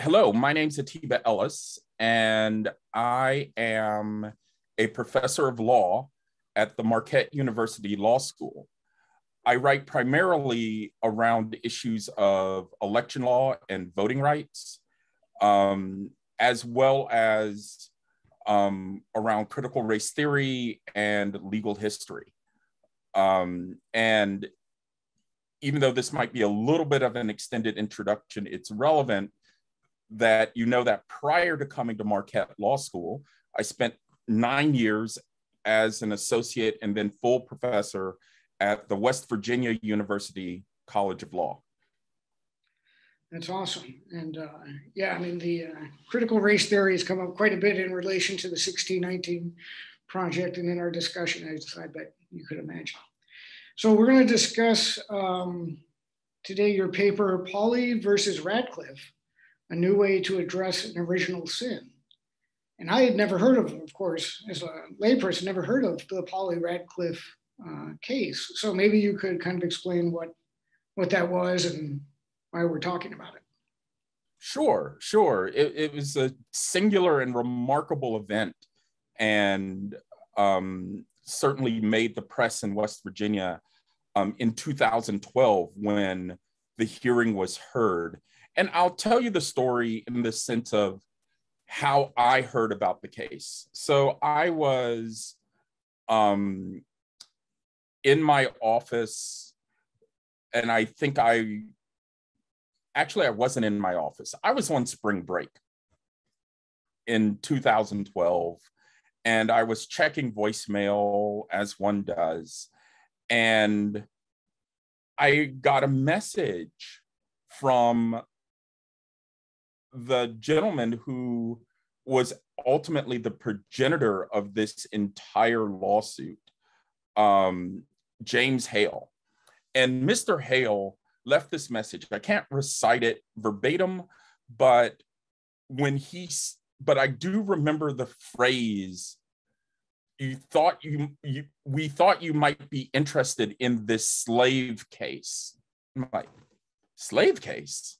Hello, my name's Atiba Ellis, and I am a professor of law at the Marquette University Law School. I write primarily around issues of election law and voting rights, as well as around critical race theory and legal history. And even though this might be a little bit of an extended introduction, it's relevant that you know that prior to coming to Marquette Law School, I spent 9 years as an associate and then full professor at the West Virginia University College of Law. That's awesome. And the critical race theory has come up quite a bit in relation to the 1619 project and in our discussion, as I bet you could imagine. So we're going to discuss today your paper, Pauley versus Radcliffe, a new way to address an original sin. And I had never heard of course, as a layperson, never heard of the Pauley Radcliffe case. So maybe you could kind of explain what that was and why we're talking about it. Sure. It was a singular and remarkable event, and certainly made the press in West Virginia in 2012 when the hearing was heard. And I'll tell you the story in the sense of how I heard about the case. So I was in my office, and I think I wasn't in my office. I was on spring break in 2012, and I was checking voicemail as one does. And I got a message from the gentleman who was ultimately the progenitor of this entire lawsuit, James Hale. And Mr. Hale left this message. I can't recite it verbatim, but I do remember the phrase, we thought you might be interested in this slave case. I'm like, slave case?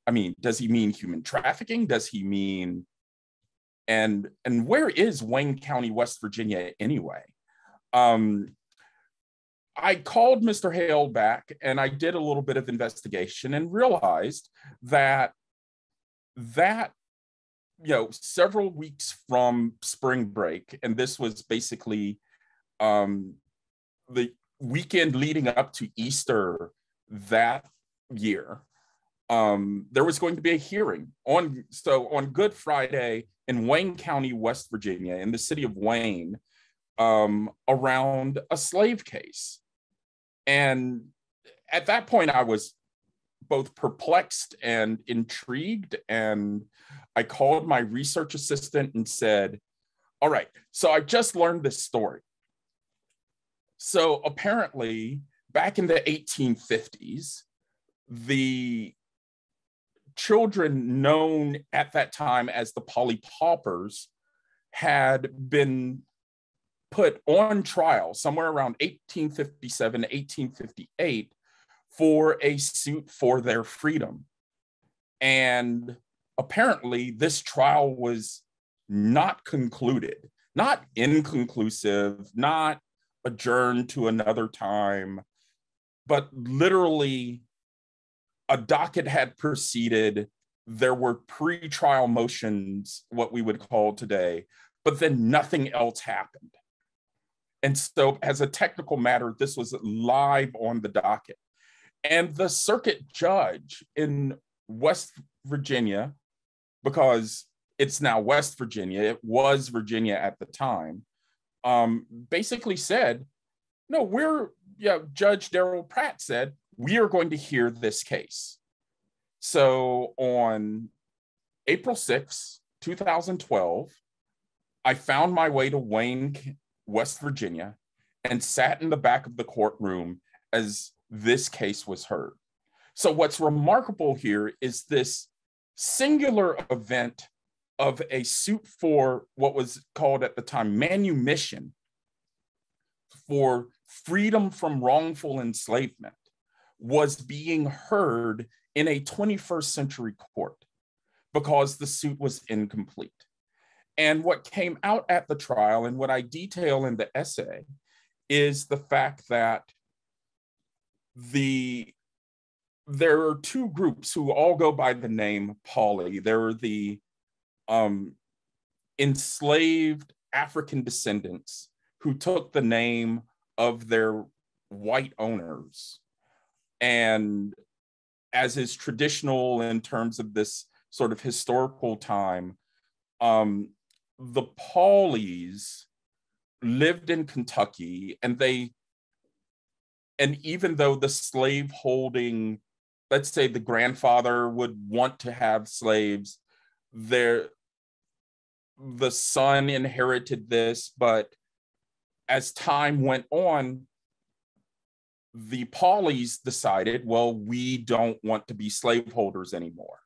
I mean, does he mean human trafficking? Does he mean, and where is Wayne County, West Virginia anyway? I called Mr. Hale back, and I did a little bit of investigation and realized that several weeks from spring break, and this was basically the weekend leading up to Easter that year, there was going to be a hearing on Good Friday in Wayne County, West Virginia, in the city of Wayne, around a slave case. And at that point, I was both perplexed and intrigued. And I called my research assistant and said, all right, so I just learned this story. So apparently, back in the 1850s, the children known at that time as the Pauley Paupers had been put on trial somewhere around 1857, 1858 for a suit for their freedom. And apparently this trial was not concluded, not inconclusive, not adjourned to another time, but literally a docket had proceeded. There were pre-trial motions, what we would call today, but then nothing else happened. And so as a technical matter, this was live on the docket. And the circuit judge in West Virginia, because it's now West Virginia, it was Virginia at the time, basically said, no, Judge Darrell Pratt said, we are going to hear this case. So on April 6, 2012, I found my way to Wayne, West Virginia, and sat in the back of the courtroom as this case was heard. So what's remarkable here is this singular event of a suit for what was called at the time manumission, for freedom from wrongful enslavement, was being heard in a 21st century court. because the suit was incomplete. And what came out at the trial, and what I detail in the essay, is the fact that there are two groups who all go by the name Pauli. There are the enslaved African descendants who took the name of their white owners. And as is traditional in terms of this sort of historical time, the Paulies lived in Kentucky, and even though the slave holding, let's say the grandfather would want to have slaves, the son inherited this, but as time went on, the Paulies decided, well, we don't want to be slaveholders anymore.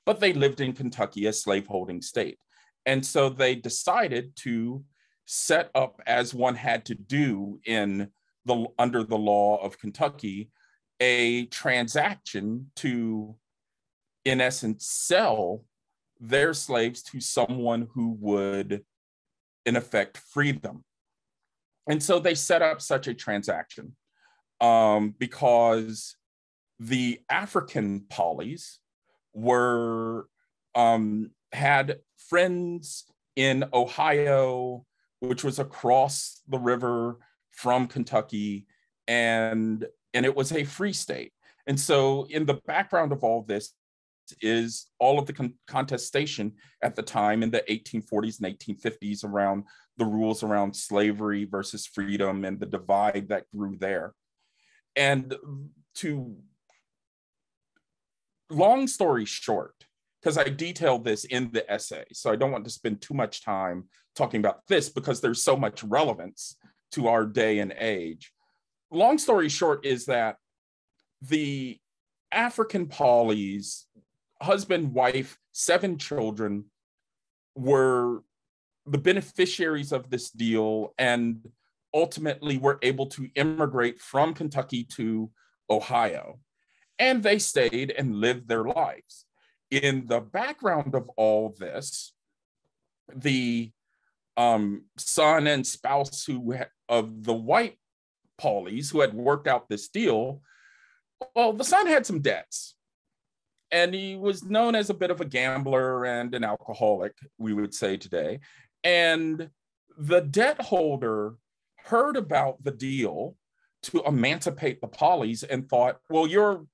But they lived in Kentucky, a slaveholding state. And so they decided to set up, as one had to do under the law of Kentucky, a transaction to, in essence, sell their slaves to someone who would, in effect, free them. And so they set up such a transaction because the African Paulies had friends in Ohio, which was across the river from Kentucky, and it was a free state. And so in the background of all this is all of the contestation at the time in the 1840s and 1850s around the rules around slavery versus freedom and the divide that grew there. And long story short, because I detailed this in the essay, so I don't want to spend too much time talking about this because there's so much relevance to our day and age. Long story short is that the African Paulies, husband, wife, 7 children, were the beneficiaries of this deal and ultimately were able to immigrate from Kentucky to Ohio. And they stayed and lived their lives. In the background of all this, the son and spouse of the white Paulies who had worked out this deal, well, the son had some debts. And he was known as a bit of a gambler and an alcoholic, we would say today. And the debt holder heard about the deal to emancipate the Paulies and thought, well, you're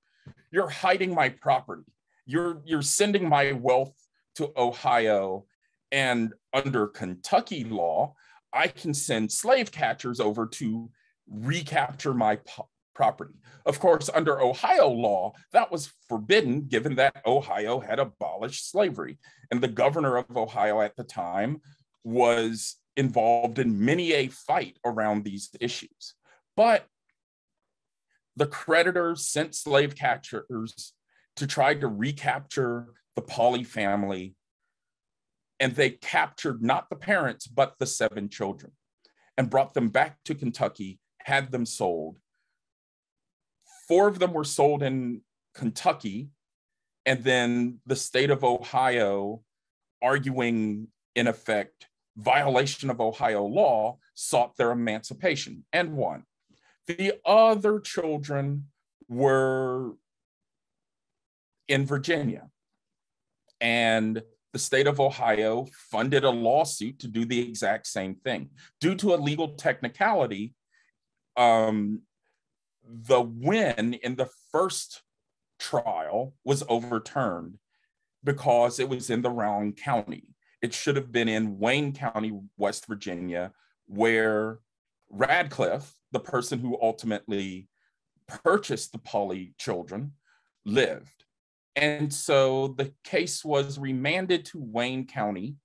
hiding my property. You're sending my wealth to Ohio, and under Kentucky law, I can send slave catchers over to recapture my property. Of course, under Ohio law, that was forbidden given that Ohio had abolished slavery. And the governor of Ohio at the time was involved in many a fight around these issues. But the creditors sent slave catchers to try to recapture the Pauli family, and they captured not the parents, but the 7 children and brought them back to Kentucky, had them sold. 4 of them were sold in Kentucky, and then the state of Ohio, arguing in effect violation of Ohio law, sought their emancipation and won. The other children were in Virginia, and the state of Ohio funded a lawsuit to do the exact same thing. Due to a legal technicality, the win in the first trial was overturned because it was in the wrong county. It should have been in Wayne County, West Virginia, where Radcliffe, the person who ultimately purchased the Pauli children, lived. And so the case was remanded to Wayne County.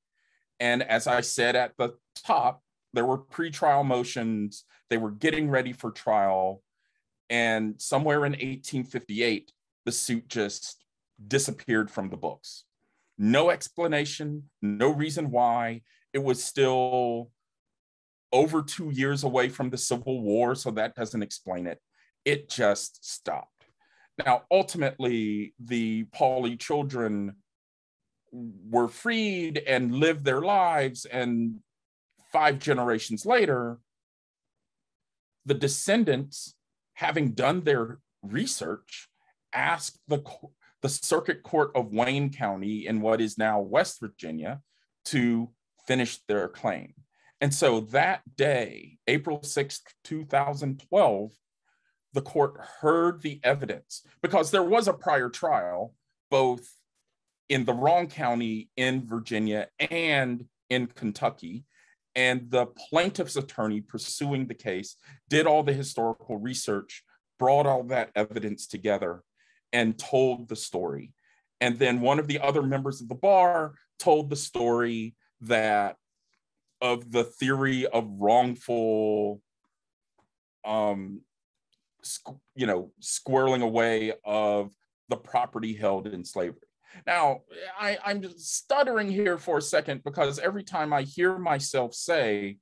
And as I said at the top, there were pretrial motions. They were getting ready for trial. And somewhere in 1858, the suit just disappeared from the books. No explanation, no reason why. It was still over 2 years away from the Civil War, so that doesn't explain it. It just stopped. Now, ultimately, the Pauli children were freed and lived their lives, and 5 generations later, the descendants, having done their research, asked the Circuit Court of Wayne County in what is now West Virginia to finish their claim. And so that day, April 6th, 2012, the court heard the evidence, because there was a prior trial, both in the wrong county in Virginia and in Kentucky. And the plaintiff's attorney pursuing the case did all the historical research, brought all that evidence together, and told the story. And then one of the other members of the bar told the story that of the theory of wrongful, squirreling away of the property held in slavery. Now, I'm stuttering here for a second, because every time I hear myself say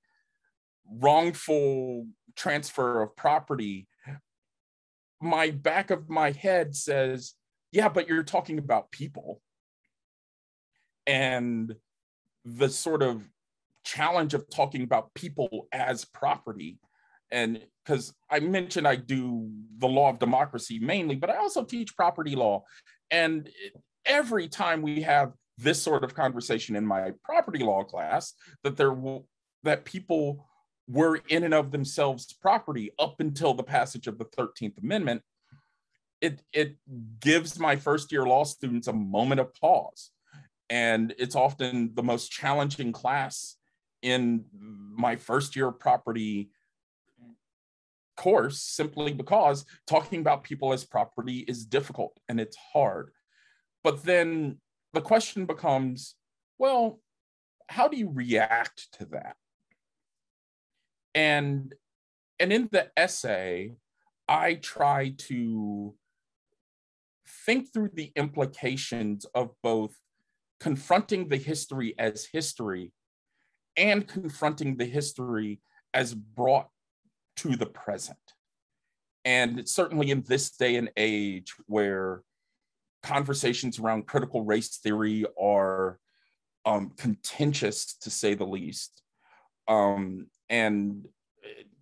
wrongful transfer of property, my back of my head says, yeah, but you're talking about people. And the sort of challenge of talking about people as property. And because I mentioned I do the law of democracy mainly, but I also teach property law. And every time we have this sort of conversation in my property law class, that people were in and of themselves property up until the passage of the 13th Amendment, it gives my first year law students a moment of pause. And it's often the most challenging class in my first year property course, simply because talking about people as property is difficult and it's hard. But then the question becomes, well, how do you react to that? And in the essay, I try to think through the implications of both confronting the history as history and confronting the history as brought to the present. And certainly in this day and age where conversations around critical race theory are contentious, to say the least. And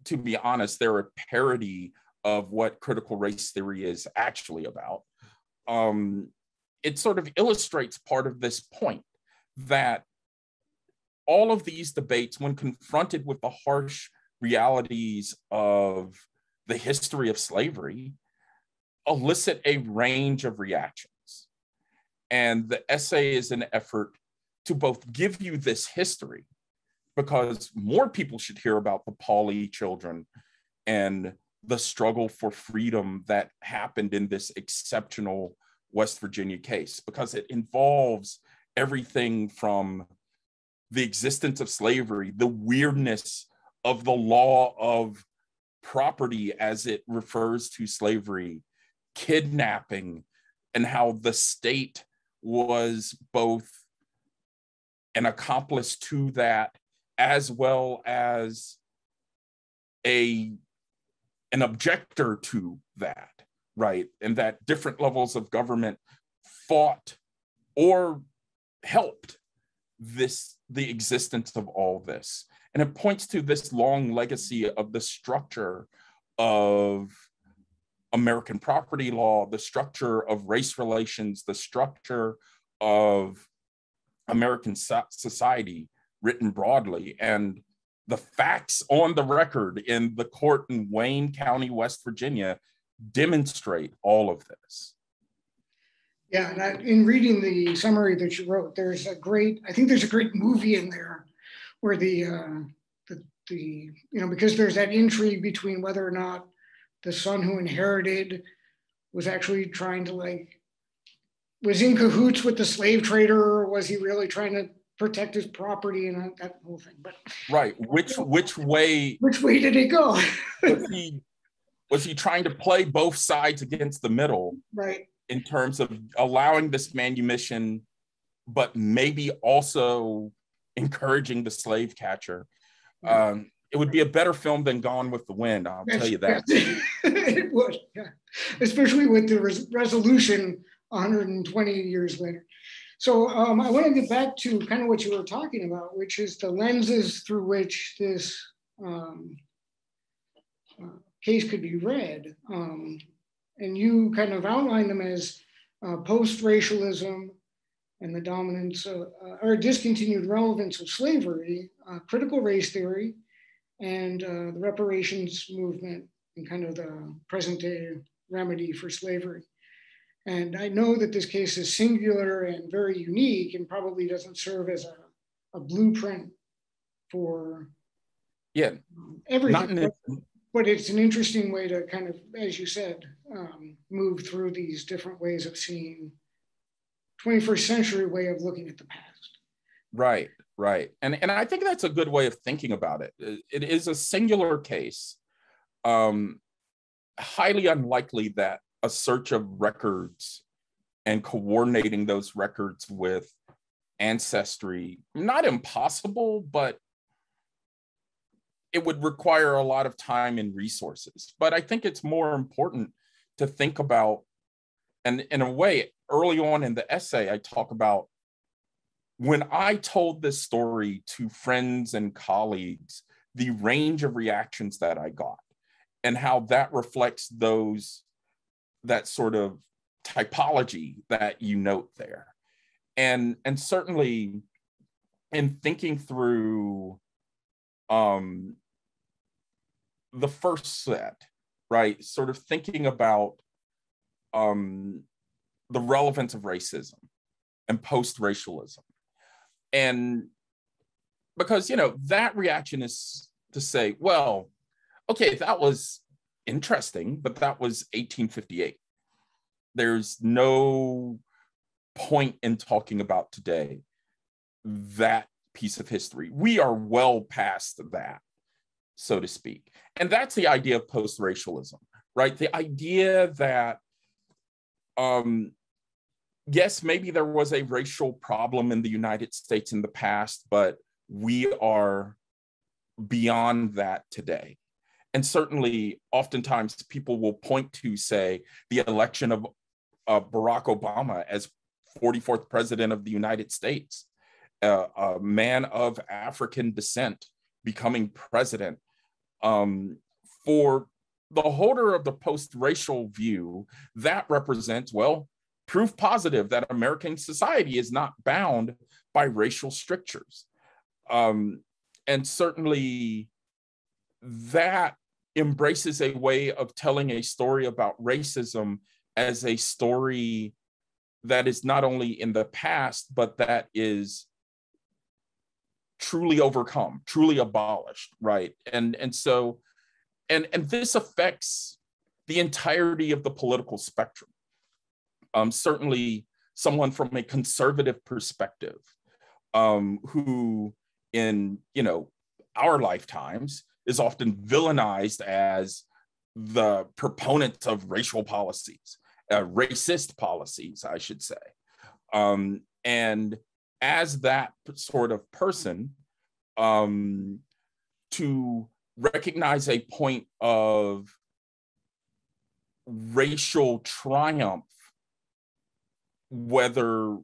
to be honest, they're a parody of what critical race theory is actually about. It sort of illustrates part of this point, that all of these debates, when confronted with the harsh realities of the history of slavery, elicit a range of reactions. And the essay is an effort to both give you this history, because more people should hear about the Pauley children and the struggle for freedom that happened in this exceptional West Virginia case, because it involves everything from the existence of slavery, the weirdness of the law of property as it refers to slavery, kidnapping, and how the state was both an accomplice to that as well as an objector to that, right? And that different levels of government fought or helped the existence of all this. And it points to this long legacy of the structure of American property law, the structure of race relations, the structure of American society written broadly. And the facts on the record in the court in Wayne County, West Virginia, demonstrate all of this. Yeah, and in reading the summary that you wrote, I think there's a great movie in there where because there's that intrigue between whether or not the son who inherited was actually trying to was in cahoots with the slave trader, or was he really trying to protect his property and that whole thing? But right, which way did he go? was he trying to play both sides against the middle? Right. In terms of allowing this manumission, but maybe also encourage the slave catcher. It would be a better film than Gone with the Wind, I'll tell you that. It would, yeah. Especially with the resolution 120 years later. So I want to get back to kind of what you were talking about, which is the lenses through which this case could be read. And you kind of outline them as post-racialism and the dominance or discontinued relevance of slavery, critical race theory, and the reparations movement and kind of the present day remedy for slavery. And I know that this case is singular and very unique and probably doesn't serve as a blueprint for everything. But it's an interesting way to kind of, as you said, move through these different ways of seeing 21st century way of looking at the past. Right. And I think that's a good way of thinking about it. It is a singular case. Highly unlikely that a search of records and coordinating those records with ancestry, not impossible, but it would require a lot of time and resources. But I think it's more important to think about, and in a way, early on in the essay, I talk about when I told this story to friends and colleagues, the range of reactions that I got and how that reflects that sort of typology that you note there. And certainly in thinking through the first set, right, sort of thinking about the relevance of racism and post-racialism. And because, that reaction is to say, well, okay, that was interesting, but that was 1858. There's no point in talking about today that piece of history. We are well past that, so to speak. And that's the idea of post-racialism, right? The idea that, yes, maybe there was a racial problem in the United States in the past, but we are beyond that today. And certainly, oftentimes, people will point to, say, the election of Barack Obama as 44th president of the United States, a man of African descent becoming president. For the holder of the post-racial view, that represents, well, proof positive that American society is not bound by racial strictures. And certainly that embraces a way of telling a story about racism as a story that is not only in the past, but that is truly overcome, truly abolished, right? And so this affects the entirety of the political spectrum. Certainly someone from a conservative perspective, who in, our lifetimes is often villainized as the proponent of racial policies, racist policies, I should say. And as that sort of person, to recognize a point of racial triumph, whether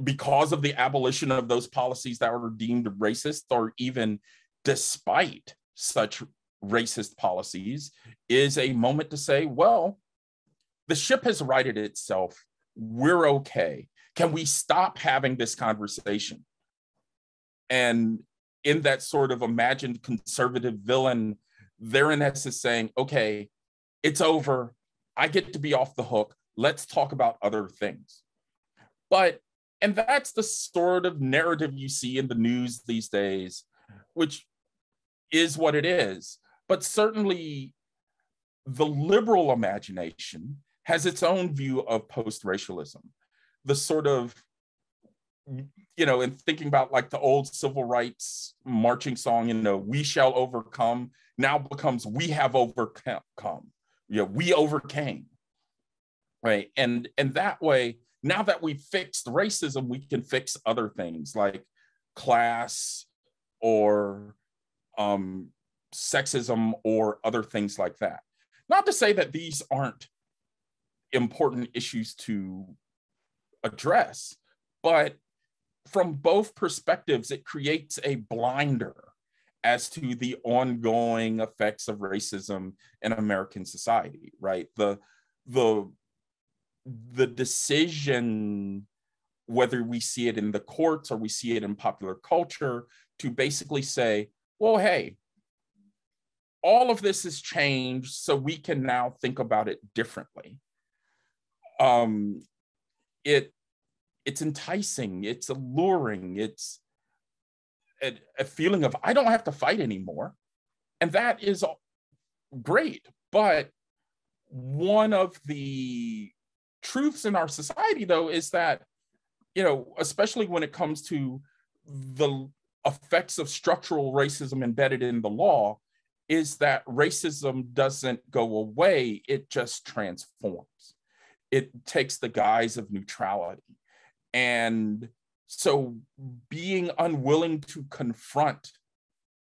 because of the abolition of those policies that were deemed racist or even despite such racist policies, is a moment to say, well, the ship has righted itself. We're okay. Can we stop having this conversation? And in that sort of imagined conservative villain, they're in essence saying, okay, it's over. I get to be off the hook. Let's talk about other things. And that's the sort of narrative you see in the news these days, which is what it is. But certainly the liberal imagination has its own view of post-racialism. The sort of, in thinking about like the old civil rights marching song, we shall overcome, now becomes we have overcome. We overcame, right? And that way, now that we've fixed racism, we can fix other things like class or sexism or other things like that. Not to say that these aren't important issues to address, But from both perspectives, it creates a blinder as to the ongoing effects of racism in American society, right? The decision, whether we see it in the courts or we see it in popular culture, to basically say, well, hey, all of this has changed, so we can now think about it differently. It's enticing, it's alluring, it's a feeling of, I don't have to fight anymore. And that is great. But one of the truths in our society, though, is that, especially when it comes to the effects of structural racism embedded in the law, is that racism doesn't go away, it just transforms. It takes the guise of neutrality. And so being unwilling to confront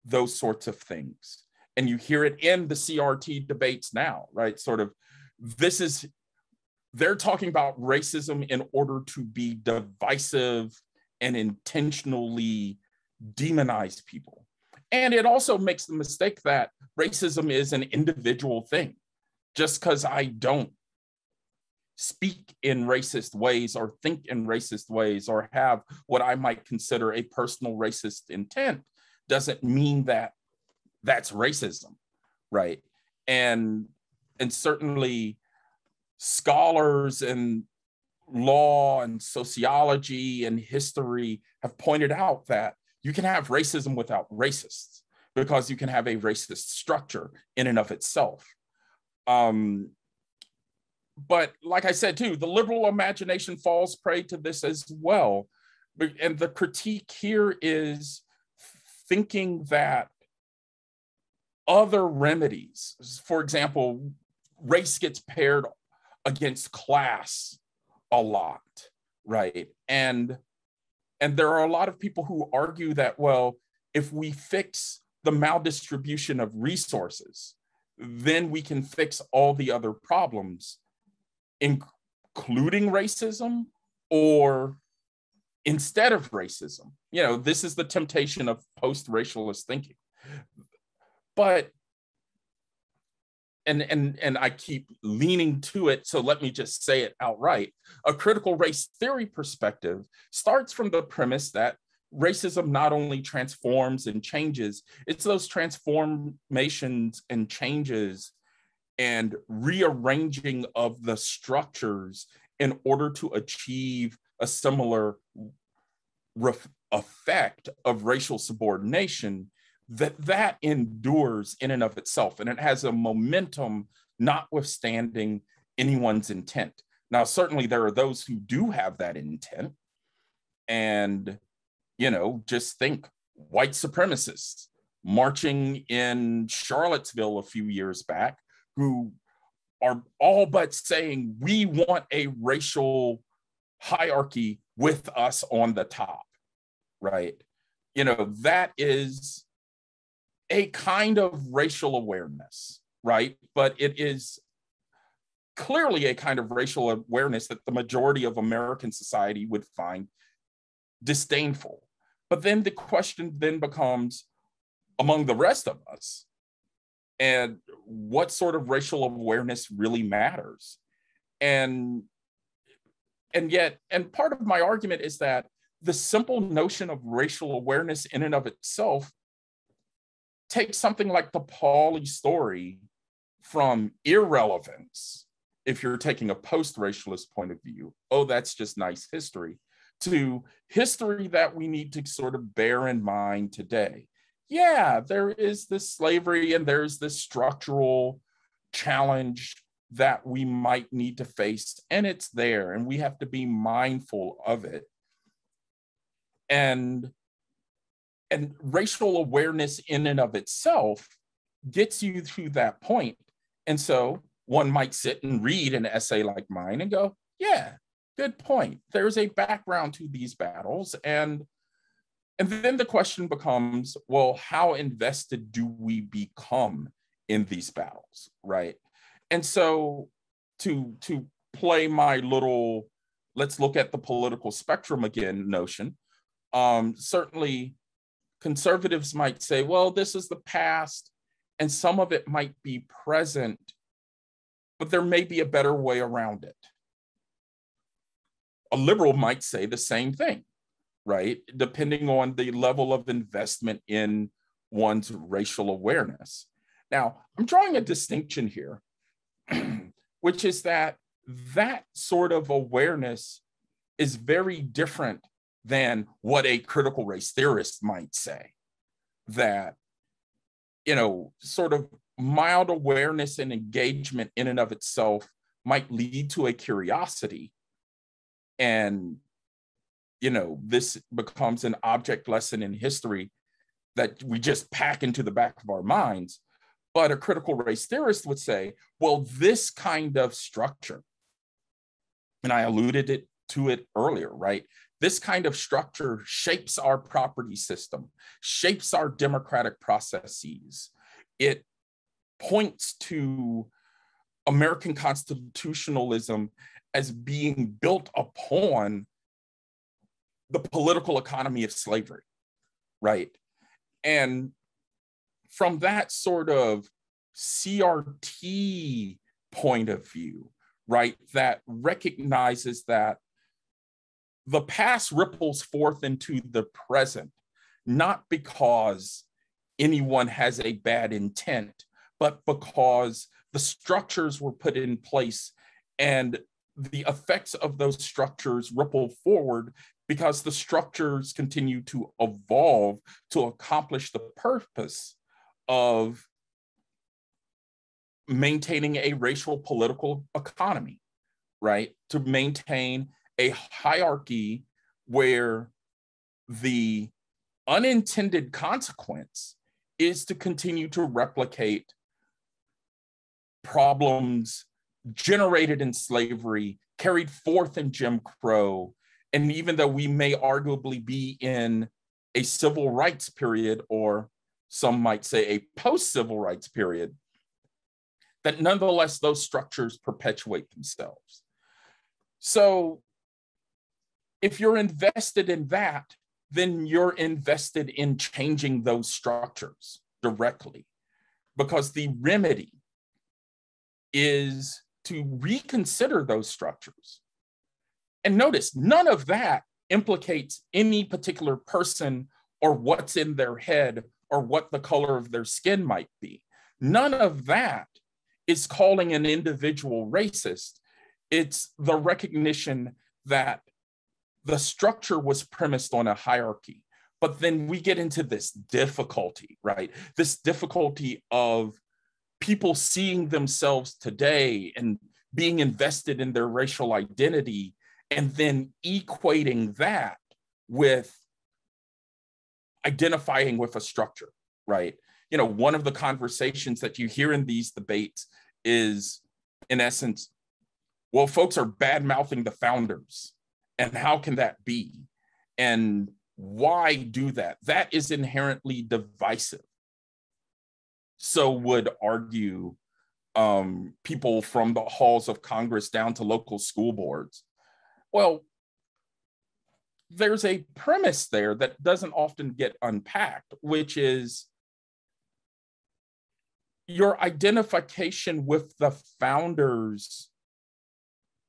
those sorts of things, and you hear it in the CRT debates now, right? Sort of, they're talking about racism in order to be divisive and intentionally demonize people. And it also makes the mistake that racism is an individual thing. Just because I don't speak in racist ways or think in racist ways or have what I might consider a personal racist intent doesn't mean that that's racism, right? And certainly scholars in law and sociology and history have pointed out that you can have racism without racists, because you can have a racist structure in and of itself. But like I said, too, the liberal imagination falls prey to this as well. And the critique here is thinking that other remedies, for example, race gets paired against class a lot, right? And there are a lot of people who argue that, well, if we fix the maldistribution of resources, then we can fix all the other problems, including racism, or instead of racism. This is the temptation of post-racialist thinking. But, and I keep leaning to it, so let me just say it outright. A critical race theory perspective starts from the premise that racism not only transforms and changes, it's those transformations and changes and rearranging of the structures in order to achieve a similar effect of racial subordination, that endures in and of itself, and it has a momentum notwithstanding anyone's intent. Now, certainly there are those who do have that intent, and just think white supremacists marching in Charlottesville a few years back, who are all but saying, we want a racial hierarchy with us on the top, right? That is a kind of racial awareness, right? But it is clearly a kind of racial awareness that the majority of American society would find disdainful. But then the question then becomes, among the rest of us, and what sort of racial awareness really matters? And part of my argument is that the simple notion of racial awareness in and of itself takes something like the Pauli story from irrelevance, if you're taking a post-racialist point of view, oh, that's just nice history, to history that we need to sort of bear in mind today. Yeah, there is this slavery and there's this structural challenge that we might need to face, and it's there, and we have to be mindful of it. And racial awareness in and of itself gets you to that point. And so one might sit and read an essay like mine and go, yeah, good point. There's a background to these battles. And then the question becomes, well, how invested do we become in these battles, right? And so to play my little let's look at the political spectrum again notion. Certainly conservatives might say, well, this is the past and some of it might be present, but there may be a better way around it. A liberal might say the same thing, right? Depending on the level of investment in one's racial awareness. Now, I'm drawing a distinction here, which is that sort of awareness is very different than what a critical race theorist might say. That, sort of mild awareness and engagement in and of itself might lead to a curiosity. And, this becomes an object lesson in history that we just pack into the back of our minds. But a critical race theorist would say, well, this kind of structure, and I alluded to it earlier, right? This kind of structure shapes our property system, shapes our democratic processes. It points to American constitutionalism as being built upon the political economy of slavery, right? And from that sort of CRT point of view, right, that recognizes that the past ripples forth into the present, not because anyone has a bad intent, but because the structures were put in place and the effects of those structures ripple forward because the structures continue to evolve to accomplish the purpose of maintaining a racial political economy, right? To maintain a hierarchy where the unintended consequence is to continue to replicate problems generated in slavery, carried forth in Jim Crow. And even though we may arguably be in a civil rights period, or some might say a post-civil rights period, that nonetheless those structures perpetuate themselves. So if you're invested in that, then you're invested in changing those structures directly, because the remedy is to reconsider those structures. And notice, none of that implicates any particular person or what's in their head or what the color of their skin might be. None of that is calling an individual racist. It's the recognition that the structure was premised on a hierarchy. But then we get into this difficulty, right? This difficulty of people seeing themselves today and being invested in their racial identity, and then equating that with identifying with a structure, right? One of the conversations that you hear in these debates is, in essence, well, folks are bad-mouthing the founders. And how can that be? And why do that? That is inherently divisive. So would argue people from the halls of Congress down to local school boards. Well, there's a premise there that doesn't often get unpacked, which is your identification with the founders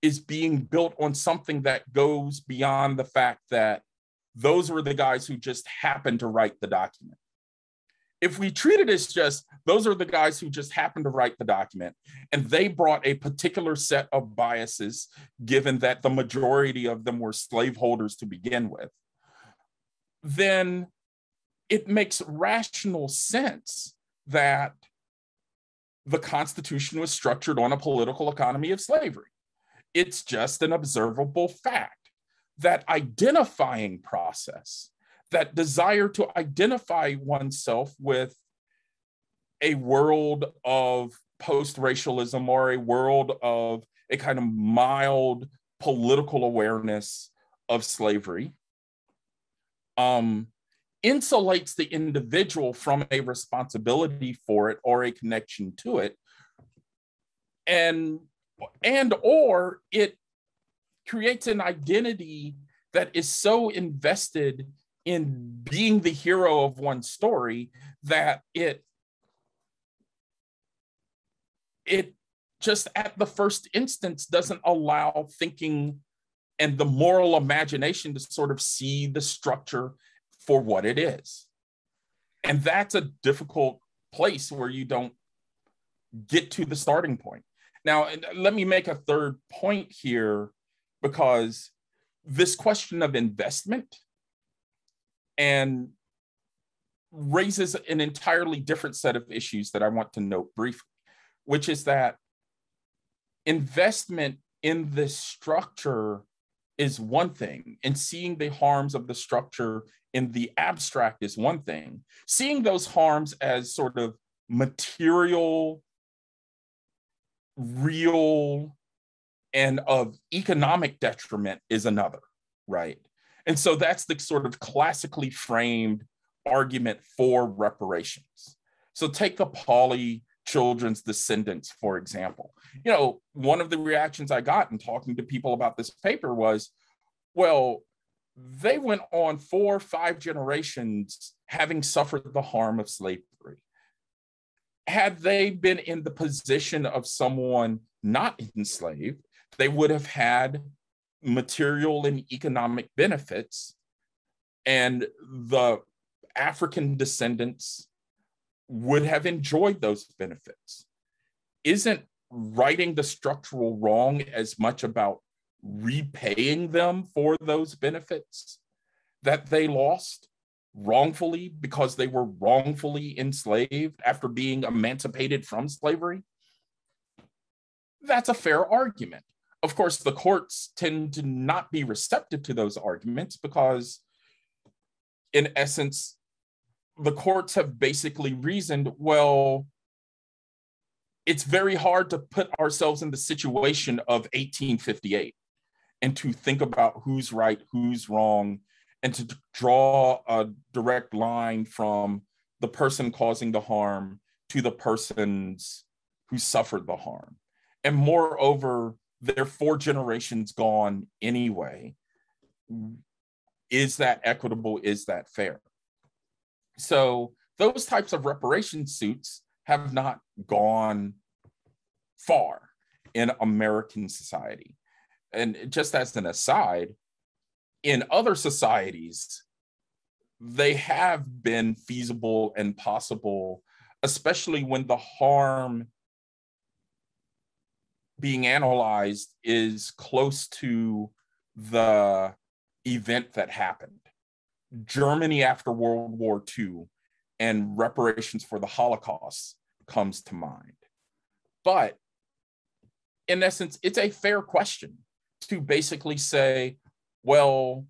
is being built on something that goes beyond the fact that those were the guys who just happened to write the document. If we treat it as just, those are the guys who just happened to write the document, and they brought a particular set of biases, given that the majority of them were slaveholders to begin with, then it makes rational sense that the Constitution was structured on a political economy of slavery. It's just an observable fact. That identifying process, that desire to identify oneself with a world of post-racialism or a world of a kind of mild political awareness of slavery, insulates the individual from a responsibility for it or a connection to it, or it creates an identity that is so invested in being the hero of one story that it just at the first instance doesn't allow thinking and the moral imagination to sort of see the structure for what it is. And that's a difficult place where you don't get to the starting point. Now, let me make a third point here, because this question of investment and raises an entirely different set of issues that I want to note briefly, which is that investment in this structure is one thing, and seeing the harms of the structure in the abstract is one thing. Seeing those harms as sort of material, real, and of economic detriment is another, right? And so that's the sort of classically framed argument for reparations. So take the Pauley children's descendants, for example. You know, one of the reactions I got in talking to people about this paper was, well, they went on 4 or 5 generations having suffered the harm of slavery. Had they been in the position of someone not enslaved, they would have had material and economic benefits, and the African descendants would have enjoyed those benefits. Isn't righting the structural wrong as much about repaying them for those benefits that they lost wrongfully because they were wrongfully enslaved after being emancipated from slavery? That's a fair argument. Of course, the courts tend to not be receptive to those arguments because, in essence, the courts have basically reasoned, well, it's very hard to put ourselves in the situation of 1858 and to think about who's right, who's wrong, and to draw a direct line from the person causing the harm to the persons who suffered the harm. And moreover, they're 4 generations gone anyway. Is that equitable? Is that fair? So those types of reparation suits have not gone far in American society. And just as an aside, in other societies, they have been feasible and possible, especially when the harm being analyzed is close to the event that happened. Germany after World War II and reparations for the Holocaust comes to mind. But in essence, it's a fair question to basically say, well,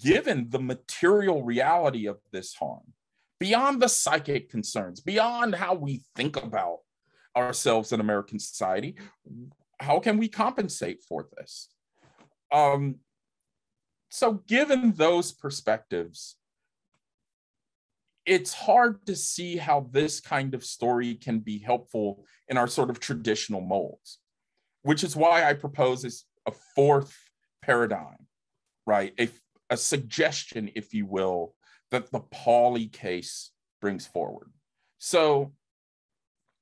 given the material reality of this harm, beyond the psychic concerns, beyond how we think about ourselves in American society, how can we compensate for this? So given those perspectives, it's hard to see how this kind of story can be helpful in our sort of traditional molds, which is why I propose a 4th paradigm, right? A suggestion, if you will, that the Pauley case brings forward. So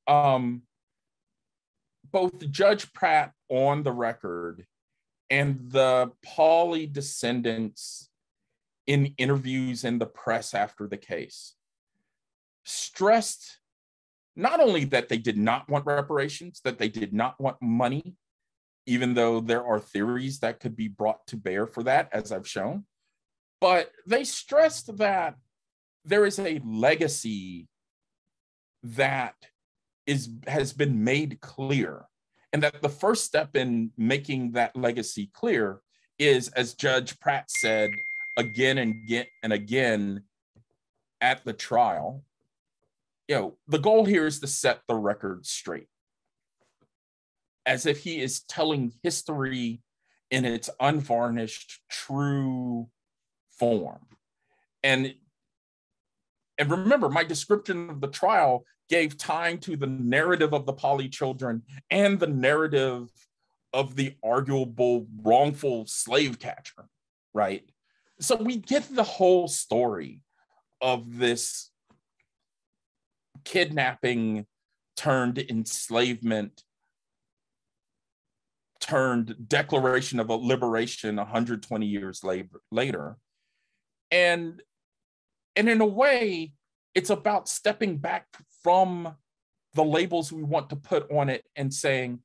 both Judge Pratt on the record and the Pauley descendants in interviews in the press after the case stressed not only that they did not want reparations, that they did not want money, even though there are theories that could be brought to bear for that, as I've shown, but they stressed that there is a legacy that has been made clear, and that the first step in making that legacy clear is, as Judge Pratt said again and again at the trial, the goal here is to set the record straight, as if he is telling history in its unvarnished, true form. And remember, my description of the trial gave time to the narrative of the Pauley children and the narrative of the arguable wrongful slave catcher, right? So we get the whole story of this kidnapping turned enslavement turned Declaration of Liberation 120 years later. And in a way, it's about stepping back from the labels we want to put on it and saying,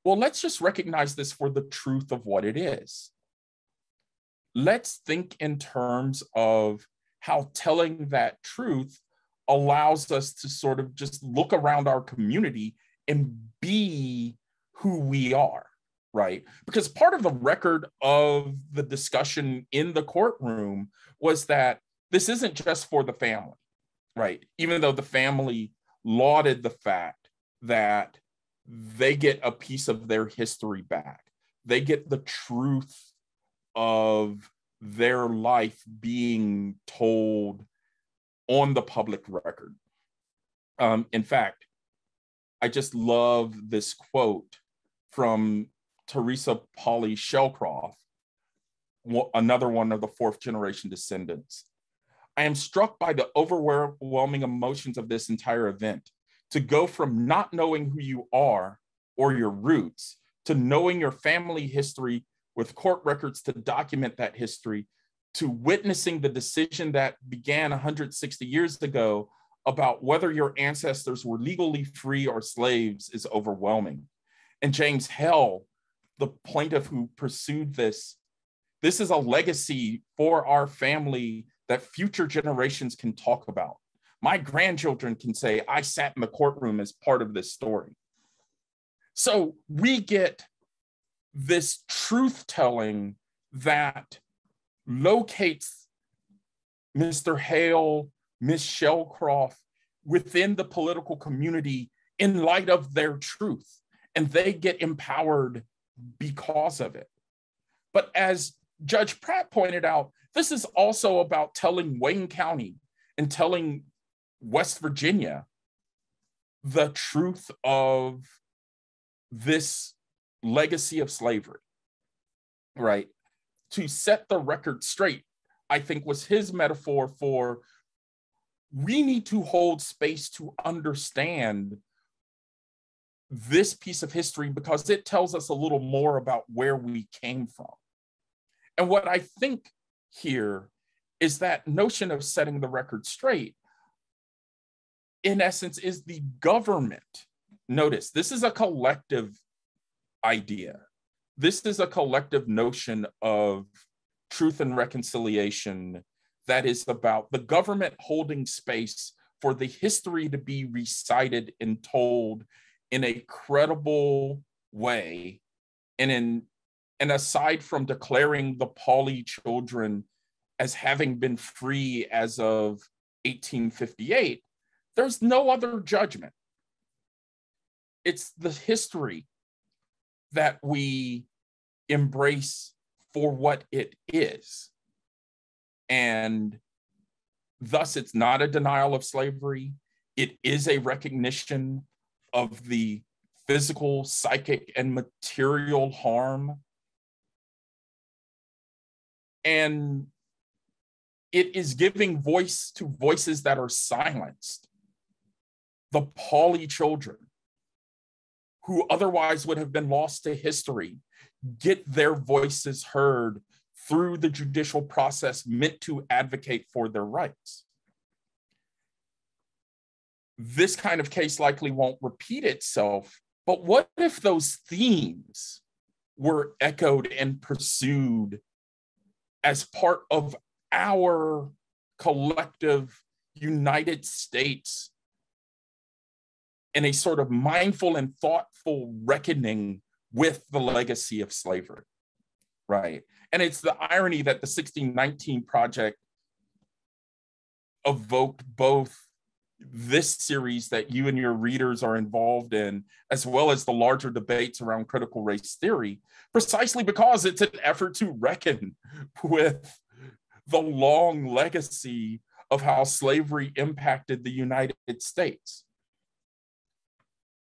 well, let's just recognize this for the truth of what it is. Let's think in terms of how telling that truth allows us to sort of just look around our community and be who we are, right? Because part of the record of the discussion in the courtroom was that this isn't just for the family, right? Even though the family lauded the fact that they get a piece of their history back, they get the truth of their life being told on the public record. In fact, I just love this quote from Teresa Polly Shellcroft, another one of the fourth generation descendants. I am struck by the overwhelming emotions of this entire event. To go from not knowing who you are or your roots to knowing your family history with court records to document that history, to witnessing the decision that began 160 years ago about whether your ancestors were legally free or slaves is overwhelming. And James Hell, the plaintiff who pursued this is a legacy for our family that future generations can talk about. My grandchildren can say, I sat in the courtroom as part of this story. So we get this truth telling that locates Mr. Hale, Ms. Shellcroft within the political community in light of their truth, and they get empowered because of it. But as Judge Pratt pointed out, this is also about telling Wayne County and telling West Virginia the truth of this legacy of slavery, right? To set the record straight, I think was his metaphor for we need to hold space to understand this piece of history because it tells us a little more about where we came from. And what I think here is that notion of setting the record straight, in essence, is the government. Notice, this is a collective idea. This is a collective notion of truth and reconciliation that is about the government holding space for the history to be recited and told in a credible way. And aside from declaring the Pauley children as having been free as of 1858, there's no other judgment. It's the history that we embrace for what it is. And thus, it's not a denial of slavery. It is a recognition of the physical, psychic, and material harm. And it is giving voice to voices that are silenced. The Pauley children, who otherwise would have been lost to history, get their voices heard through the judicial process meant to advocate for their rights. This kind of case likely won't repeat itself, but what if those themes were echoed and pursued as part of our collective United States in a sort of mindful and thoughtful reckoning with the legacy of slavery, right? And it's the irony that the 1619 Project evoked both this series that you and your readers are involved in, as well as the larger debates around critical race theory, precisely because it's an effort to reckon with the long legacy of how slavery impacted the United States.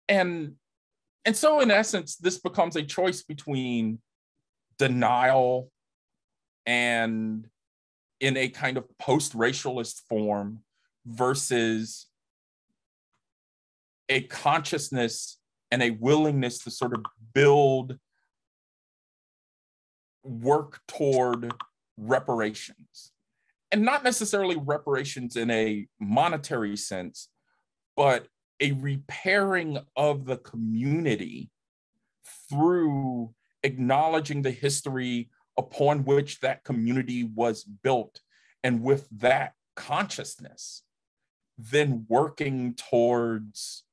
And And so in essence, this becomes a choice between denial and in a kind of post-racialist form versus a consciousness and a willingness to sort of work toward reparations. And not necessarily reparations in a monetary sense, but a repairing of the community through acknowledging the history upon which that community was built. And with that consciousness, then working towards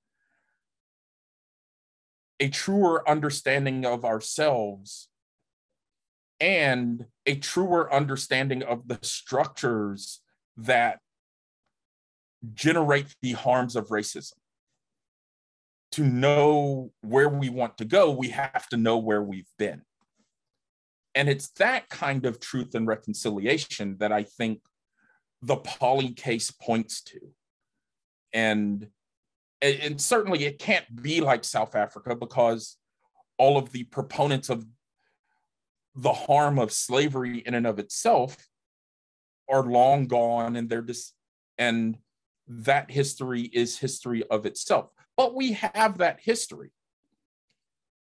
a truer understanding of ourselves and a truer understanding of the structures that generate the harms of racism. To know where we want to go, we have to know where we've been. And it's that kind of truth and reconciliation that I think the Pauli case points to. And certainly it can't be like South Africa, because all of the proponents of the harm of slavery in and of itself are long gone, and and that history is history of itself. But we have that history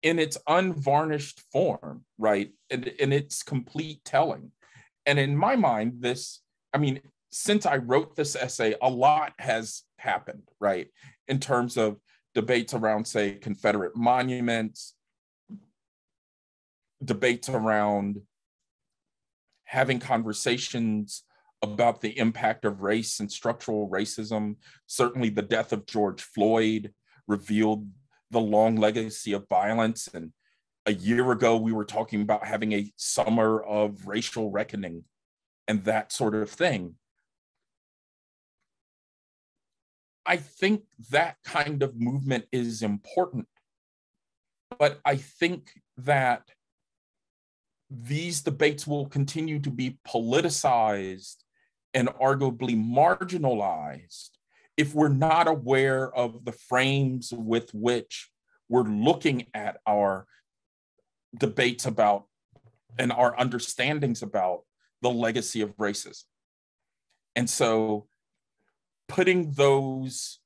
in its unvarnished form, right? And in its complete telling. And in my mind, since I wrote this essay, a lot has happened, right? In terms of debates around, say, Confederate monuments, debates around having conversations about the impact of race and structural racism. Certainly the death of George Floyd revealed the long legacy of violence. And a year ago, we were talking about having a summer of racial reckoning and that sort of thing. I think that kind of movement is important, but I think that these debates will continue to be politicized and arguably marginalized if we're not aware of the frames with which we're looking at our debates about and our understandings about the legacy of racism. And so putting those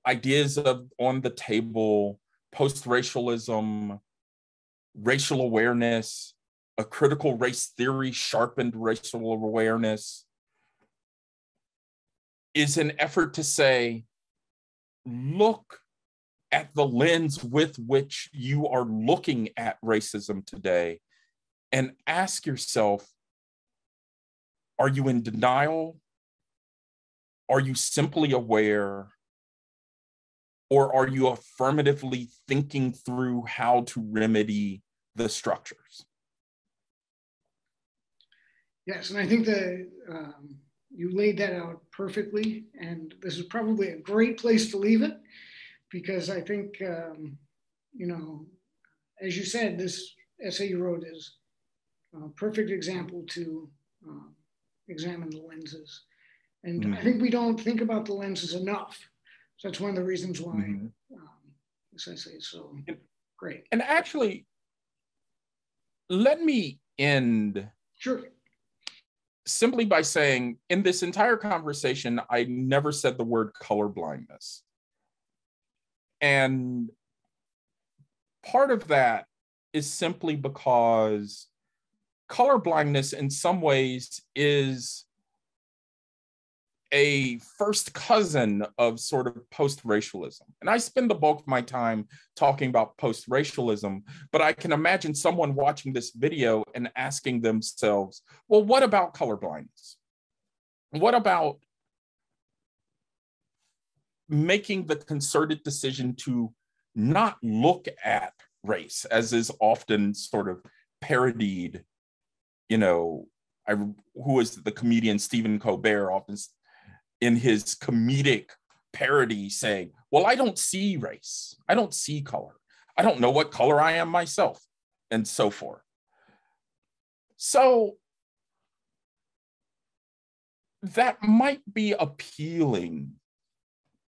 ideas on the table, post-racialism, racial awareness, a critical race theory, sharpened racial awareness, is an effort to say, look at the lens with which you are looking at racism today and ask yourself, are you in denial? Are you simply aware? Or are you affirmatively thinking through how to remedy the structures? Yes, and I think that you laid that out perfectly, and this is probably a great place to leave it, because I think, as you said, this essay you wrote is a perfect example to examine the lenses. And I think we don't think about the lenses enough. So that's one of the reasons why this essay is so great. And actually, let me end simply by saying, in this entire conversation, I never said the word colorblindness. And part of that is simply because colorblindness in some ways is a first cousin of sort of post-racialism. And I spend the bulk of my time talking about post-racialism, but I can imagine someone watching this video and asking themselves, well, what about colorblindness? What about making the concerted decision to not look at race, as is often sort of parodied, who is the comedian Stephen Colbert often in his comedic parody saying, well, I don't see race. I don't see color. I don't know what color I am myself, and so forth. So that might be appealing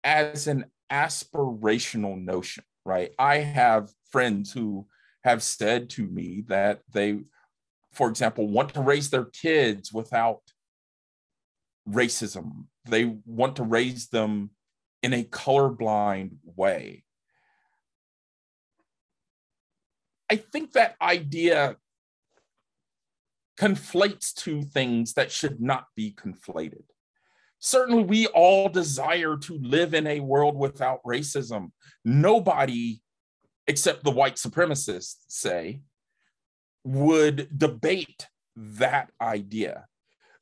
as an aspirational notion. right? I have friends who have said to me that they, for example, want to raise their kids without racism. They want to raise them in a colorblind way. I think that idea conflates two things that should not be conflated. Certainly, we all desire to live in a world without racism. Nobody, except the white supremacists, say, would debate that idea.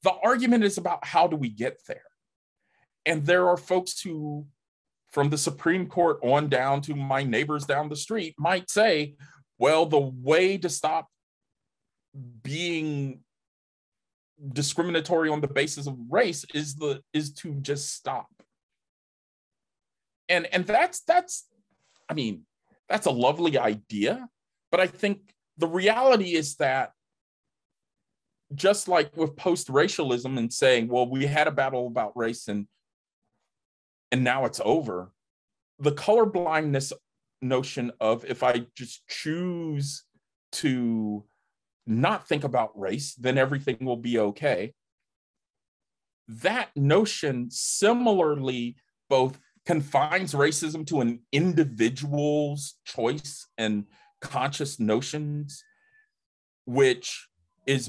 The argument is about how do we get there? And there are folks who, from the Supreme Court on down to my neighbors down the street, might say, well, the way to stop being discriminatory on the basis of race is to just stop. And that's I mean, that's a lovely idea, but I think the reality is that just like with post-racialism and saying, well, we had a battle about race and now it's over, the colorblindness notion of if I just choose to not think about race, then everything will be okay. That notion similarly both confines racism to an individual's choice and conscious notions, which is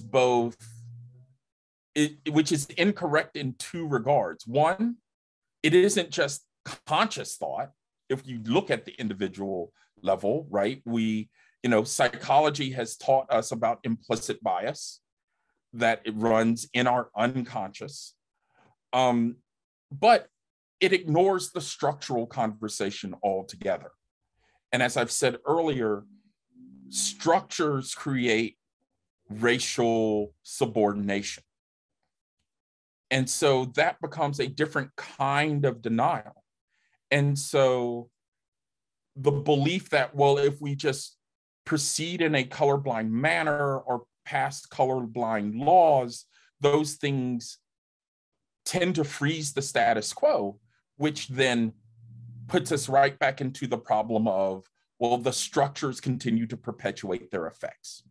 incorrect in two regards. One, it isn't just conscious thought. If you look at the individual level, right? Psychology has taught us about implicit bias, that it runs in our unconscious. But it ignores the structural conversation altogether. And as I've said earlier, structures create racial subordination. And so that becomes a different kind of denial. And so the belief that, well, if we just proceed in a colorblind manner or pass colorblind laws, those things tend to freeze the status quo, which then puts us right back into the problem of, well, the structures continue to perpetuate their effects.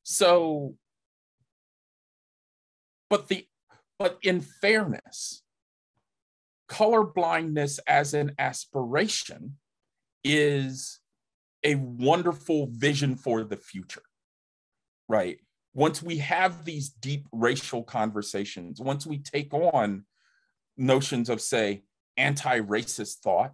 So, but in fairness, colorblindness as an aspiration is a wonderful vision for the future, right? Once we have these deep racial conversations, once we take on notions of, say, anti-racist thought,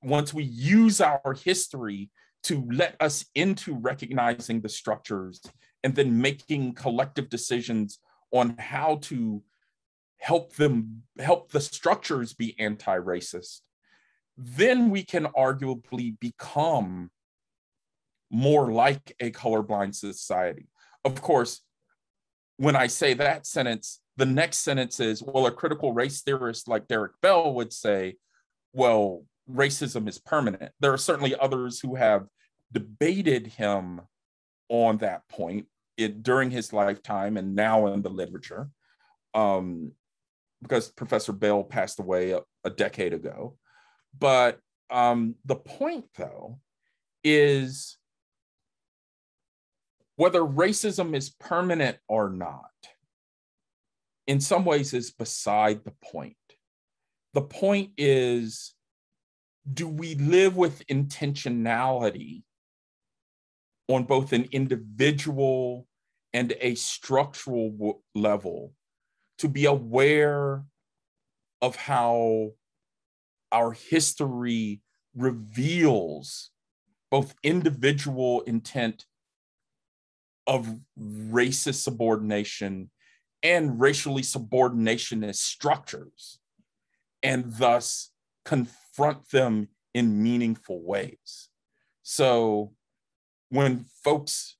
once we use our history to let us into recognizing the structures and then making collective decisions on how to help the structures be anti-racist, then we can arguably become more like a colorblind society. Of course, when I say that sentence, the next sentence is, well, a critical race theorist like Derek Bell would say, well, racism is permanent. There are certainly others who have debated him on that point during his lifetime and now in the literature, because Professor Bell passed away a decade ago. But the point, though, is whether racism is permanent or not, in some ways is beside the point. The point is, do we live with intentionality on both an individual and a structural level to be aware of how our history reveals both individual intent of racist subordination and racially subordinationist structures, and thus confront them in meaningful ways. So when folks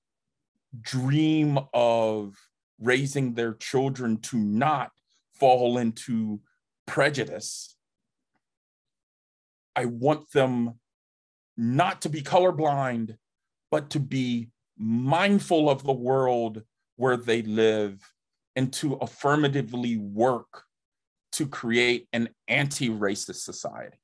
dream of raising their children to not fall into prejudice, I want them not to be colorblind, but to be mindful of the world where they live and to affirmatively work to create an anti-racist society.